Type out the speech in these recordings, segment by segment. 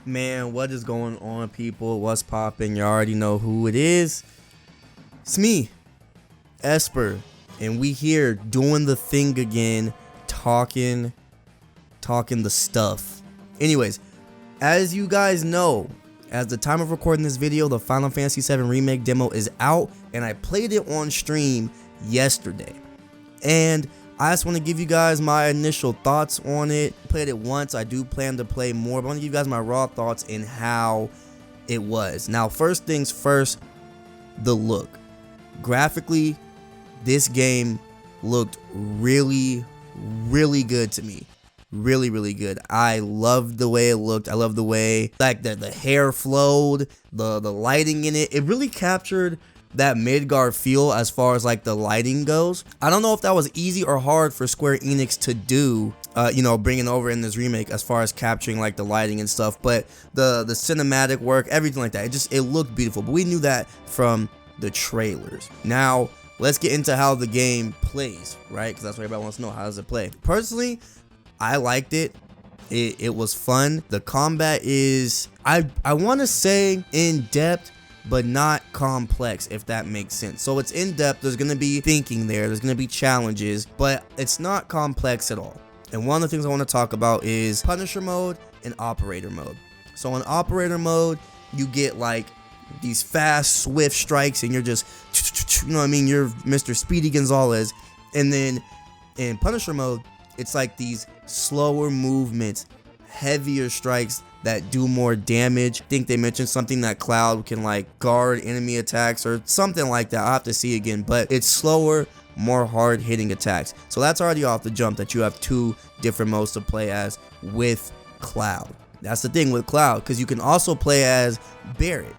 Man, what is going on, people? What's poppin'? You already know who it is. It's me, Esper, and we here doing the thing again, talking the stuff. Anyways, as you guys know, at the time of recording this video, the Final Fantasy 7 Remake Demo is out, and I played it on stream yesterday. And I just want to give you guys my initial thoughts on it. Played it once. I do plan to play more, but I want to give you guys my raw thoughts in how it was. Now, first things first, the look. Graphically, this game looked really good to me. Really good. I loved the way it looked. I love the way like the hair flowed, the lighting in it. It really captured that Midgard feel as far as like the lighting goes. I don't know if that was easy or hard for Square Enix to do, you know, bringing over in this remake as far as capturing like the lighting and stuff, but the cinematic work, everything like that, it looked beautiful. But we knew that from the trailers. Now let's get into how the game plays, right? Because that's what everybody wants to know. How does it play? Personally, I liked it. It was fun. The combat is, I want to say, in depth, but not complex, if that makes sense. So it's in depth. There's gonna be thinking there's gonna be challenges, but it's not complex at all. And one of the things I want to talk about is Punisher mode and Operator mode. So in Operator mode, you get like these fast, swift strikes, and you're just, you know what I mean, you're Mr. Speedy Gonzalez. And then in Punisher mode, it's like these slower movements, heavier strikes that do more damage. I think they mentioned something that Cloud can like guard enemy attacks or something like that. I'll have to see again, but it's slower, more hard hitting attacks. So that's already off the jump that you have two different modes to play as with Cloud. That's the thing with Cloud, because you can also play as Barret,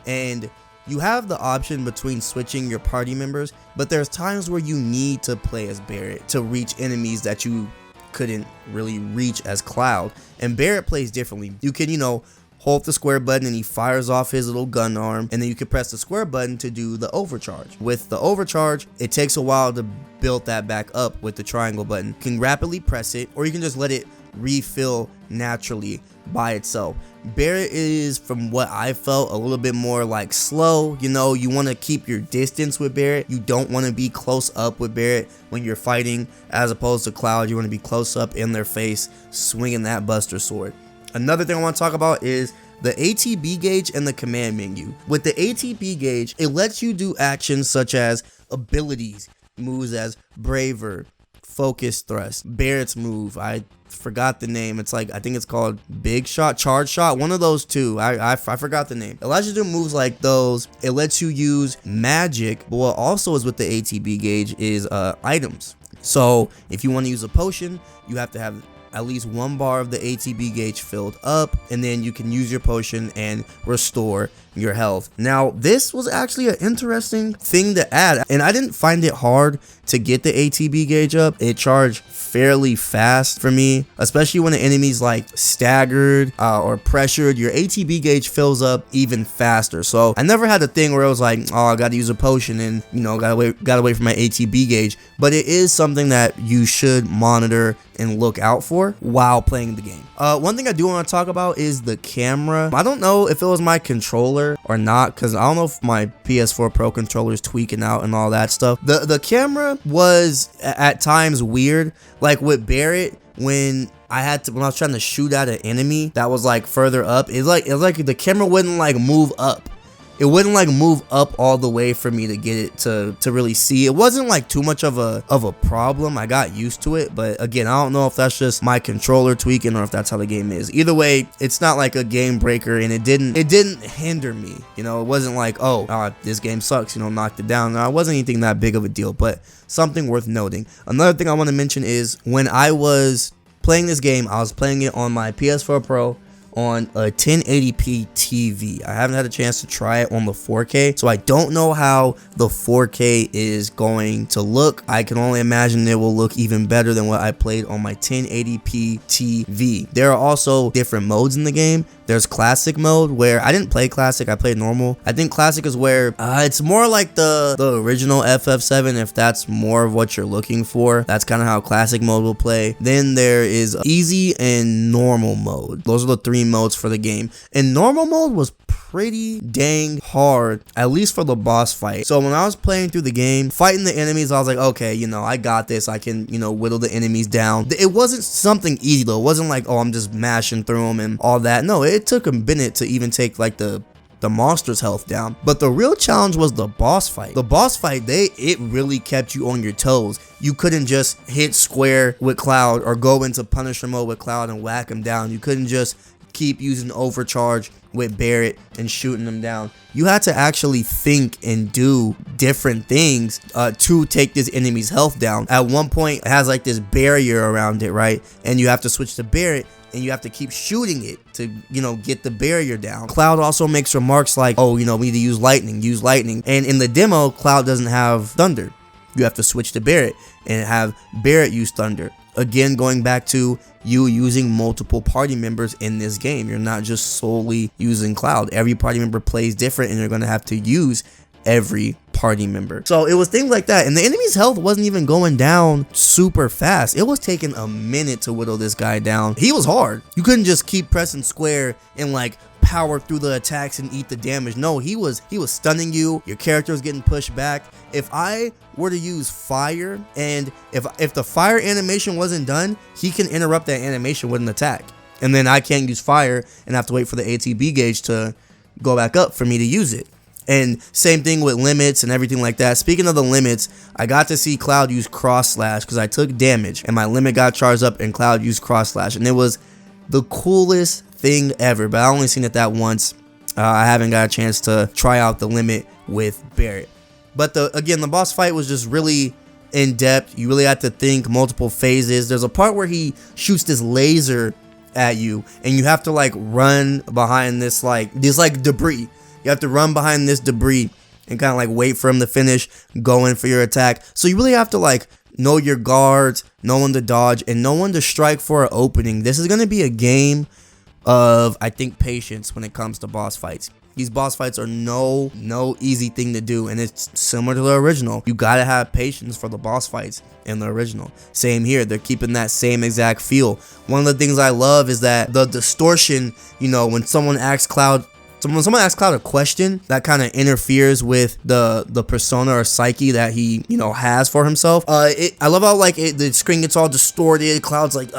and you have the option between switching your party members, but there's times where you need to play as Barret to reach enemies that you couldn't really reach as Cloud. And Barret plays differently. You can, you know, hold the square button and he fires off his little gun arm, and then you can press the square button to do the overcharge. With the overcharge, it takes a while to build that back up with the triangle button. You can rapidly press it, or you can just let it refill naturally by itself. Barret is, from what I felt, a little bit more like slow. You know, you want to keep your distance with Barret. You don't want to be close up with Barret when you're fighting, as opposed to Cloud. You want to be close up in their face, swinging that Buster Sword. Another thing I want to talk about is the ATB gauge and the command menu. With the ATB gauge, it lets you do actions such as abilities, moves as Braver, Focus Thrust, Barret's move, I forgot the name. It's like, I think it's called Big Shot, Charge Shot, one of those two. I forgot the name. It allows you to do moves like those. It lets you use magic, but what also is with the ATB gauge is items. So if you want to use a potion, you have to have at least one bar of the ATB gauge filled up, and then you can use your potion and restore your health. Now, this was actually an interesting thing to add, and I didn't find it hard to get the ATB gauge up. It charged fairly fast for me, especially when the enemy's like staggered or pressured. Your ATB gauge fills up even faster. So I never had a thing where it was like, oh, I gotta use a potion and, you know, gotta wait for my ATB gauge. But it is something that you should monitor and look out for while playing the game. One thing I do want to talk about is the camera. I don't know if it was my controller or not, because I don't know if my PS4 Pro controller is tweaking out and all that stuff. The camera was at times weird, like with Barret, when I was trying to shoot at an enemy that was like further up, it's like the camera wouldn't like move up. It wouldn't like move up all the way for me to get it to really see. It wasn't like too much of a problem. I got used to it, but again, I don't know if that's just my controller tweaking or if that's how the game is. Either way, it's not like a game breaker, and it didn't hinder me. You know, it wasn't like, oh, this game sucks, you know, knocked it down. No, it wasn't anything that big of a deal, but something worth noting. Another thing I want to mention is when I was playing this game, I was playing it on my PS4 Pro on a 1080p TV. I haven't had a chance to try it on the 4K, so I don't know how the 4K is going to look. I can only imagine it will look even better than what I played on my 1080p TV. There are also different modes in the game, There's classic mode, where I didn't play classic, I played normal. I think classic is where it's more like the original FF7, if that's more of what you're looking for. That's kind of how classic mode will play. Then there is easy and normal mode. Those are the 3 modes for the game. And normal mode was pretty dang hard, at least for the boss fight. So when I was playing through the game, fighting the enemies, I was like, okay, you know, I got this. I can, you know, whittle the enemies down. It wasn't something easy though. It wasn't like, oh, I'm just mashing through them and all that. No, it took a minute to even take like the monster's health down. But the real challenge was the boss fight. The boss fight, it really kept you on your toes. You couldn't just hit square with Cloud or go into Punisher mode with Cloud and whack him down. You couldn't just keep using overcharge with Barret and shooting them down. You had to actually think and do different things to take this enemy's health down. At one point, it has like this barrier around it, right? And you have to switch to Barret, and you have to keep shooting it to, you know, get the barrier down. Cloud also makes remarks like, oh, you know, we need to use lightning. And in the demo, Cloud doesn't have thunder. You have to switch to Barret and have Barret use thunder. Again, going back to you using multiple party members in this game. You're not just solely using Cloud. Every party member plays different, and you're going to have to use every party member. So it was things like that, and the enemy's health wasn't even going down super fast. It was taking a minute to whittle this guy down. He was hard. You couldn't just keep pressing square and like power through the attacks and eat the damage. No, he was stunning you. Your character was getting pushed back. If I were to use fire, and if the fire animation wasn't done, he can interrupt that animation with an attack, and then I can't use fire and have to wait for the ATB gauge to go back up for me to use it. And same thing with limits and everything like that. Speaking of the limits, I got to see Cloud use cross slash because I took damage and my limit got charged up, and Cloud used cross slash, and it was the coolest thing ever. But I only seen it that once. I haven't got a chance to try out the limit with Barret. But again, the boss fight was just really in depth. You really had to think multiple phases. There's a part where he shoots this laser at you, and you have to like run behind this debris. You have to run behind this debris and kind of like wait for him to finish going for your attack. So you really have to like know your guards, know when to dodge, and know when to strike for an opening. This is going to be a game of, I think, patience when it comes to boss fights. These boss fights are no easy thing to do, and it's similar to the original. You gotta have patience for the boss fights in the original. Same here, they're keeping that same exact feel. One of the things I love is that the distortion, you know, when someone asks Cloud a question that kind of interferes with the persona or psyche that he, you know, has for himself. I love how like the screen gets all distorted. Cloud's like,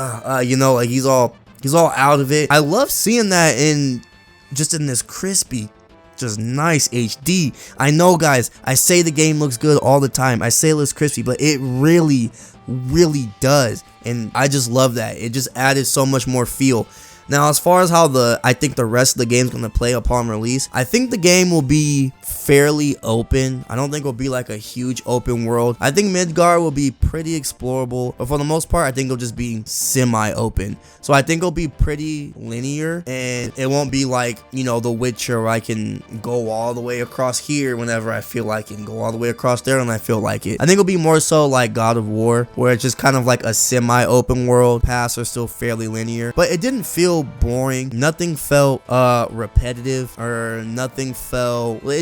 you know, like he's all out of it. I love seeing that in this crispy, just nice HD. I know, guys, I say the game looks good all the time. I say it looks crispy, but it really does, and I just love that. It just added so much more feel. Now, as far as how I think the rest of the game's gonna play upon release, I think the game will be fairly open. I don't think it'll be like a huge open world. I think Midgard will be pretty explorable, but for the most part, I think it'll just be semi-open. So I think it'll be pretty linear, and it won't be like, you know, The Witcher, where I can go all the way across here whenever I feel like it, and go all the way across there when I feel like it. I think it'll be more so like God of War, where it's just kind of like a semi-open world. Paths are still fairly linear, but it didn't feel boring. Nothing felt repetitive, or it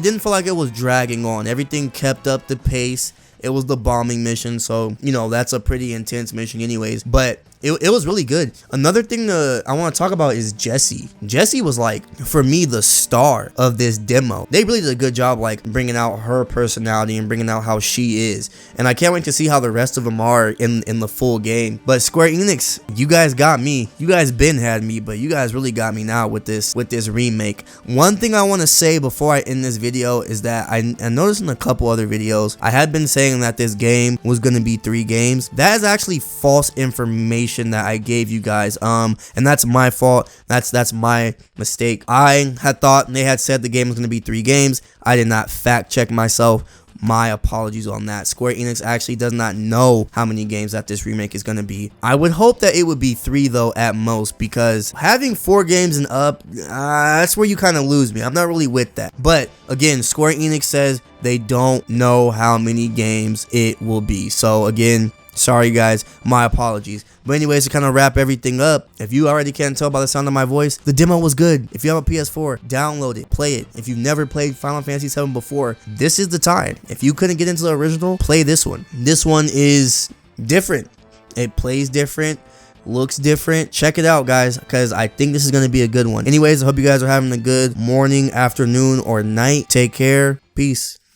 didn't feel like it was dragging on. Everything kept up the pace. It was the bombing mission, so, you know, that's a pretty intense mission anyways, but it was really good. Another thing I want to talk about is Jessie. Jessie was like, for me, the star of this demo. They really did a good job like bringing out her personality and bringing out how she is, and I can't wait to see how the rest of them are in the full game. But Square Enix, you guys got me. You guys been had me, but you guys really got me now with this remake. One thing I want to say before I end this video is that I noticed in a couple other videos I had been saying that this game was going to be 3 games. That is actually false information that I gave you guys, and that's my fault. That's my mistake. I had thought they had said the game was going to be 3 games. I did not fact check myself. My apologies on that. Square Enix actually does not know how many games that this remake is going to be. I would hope that it would be 3 though at most, because having 4 games and up, that's where you kind of lose me. I'm not really with that. But again, Square Enix says they don't know how many games it will be. So again, Sorry guys, my apologies. But anyways, to kind of wrap everything up, if you already can't tell by the sound of my voice, the demo was good. If you have a PS4, download it, play it. If you've never played Final Fantasy VII before, this is the time. If you couldn't get into the original, play this one. This one is different. It plays different, looks different. Check it out, guys, because I think this is going to be a good one. Anyways, I hope you guys are having a good morning, afternoon, or night. Take care. Peace.